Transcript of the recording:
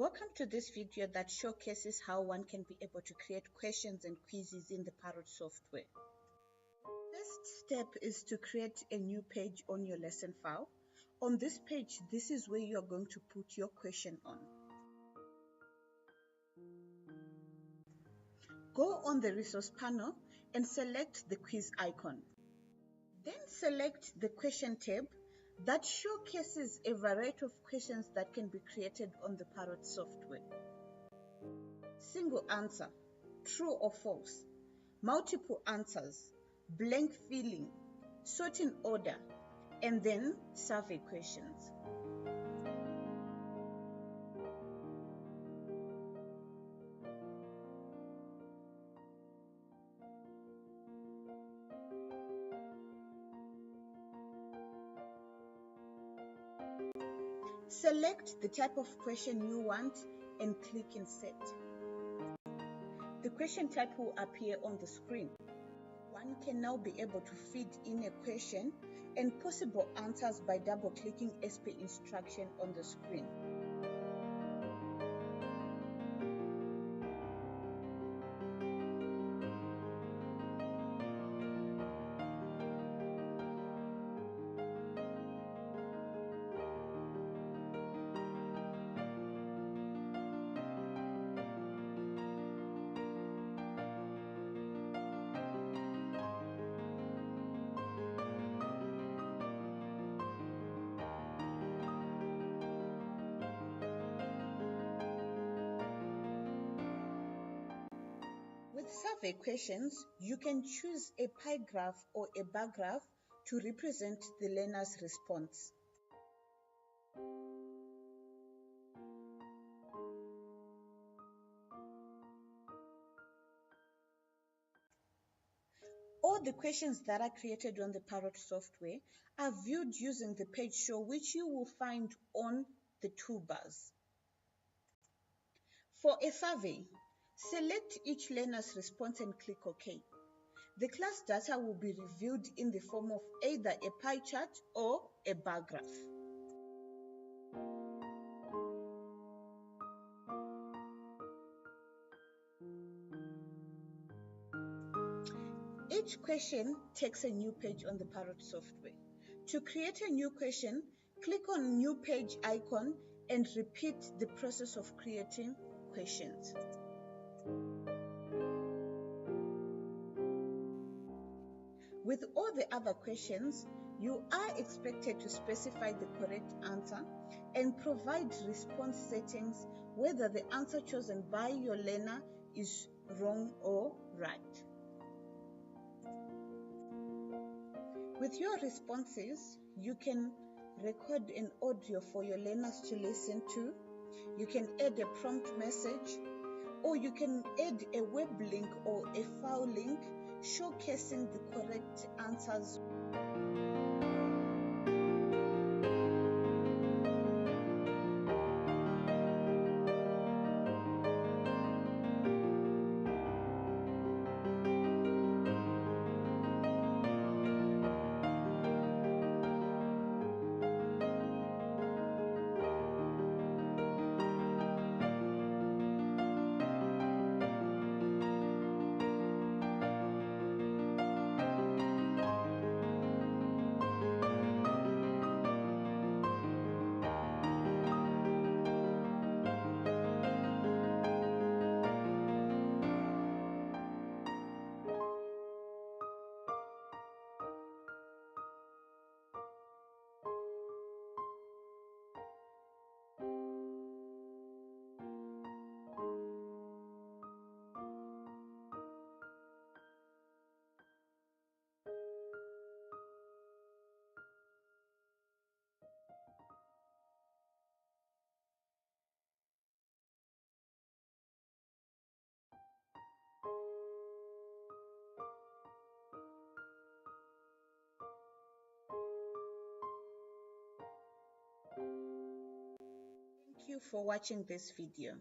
Welcome to this video that showcases how one can be able to create questions and quizzes in the Parrot software. First step is to create a new page on your lesson file. On this page, this is where you are going to put your question on. Go on the resource panel and select the quiz icon. Then select the question tab that showcases a variety of questions that can be created on the Parrot software. Single answer, true or false, multiple answers, blank filling, sort in order, and then survey questions. Select the type of question you want and click Insert. The question type will appear on the screen. One can now be able to feed in a question and possible answers by double-clicking SP instruction on the screen. With survey questions, you can choose a pie graph or a bar graph to represent the learner's response. All the questions that are created on the Parrot software are viewed using the page show, which you will find on the toolbars. For a survey, select each learner's response and click OK. The class data will be reviewed in the form of either a pie chart or a bar graph. Each question takes a new page on the Parrot software. To create a new question, click on New Page icon and repeat the process of creating questions. With all the other questions, you are expected to specify the correct answer and provide response settings whether the answer chosen by your learner is wrong or right. With your responses, you can record an audio for your learners to listen to. You can add a prompt message, or you can add a web link or a file link showcasing the correct answers. Thank you for watching this video.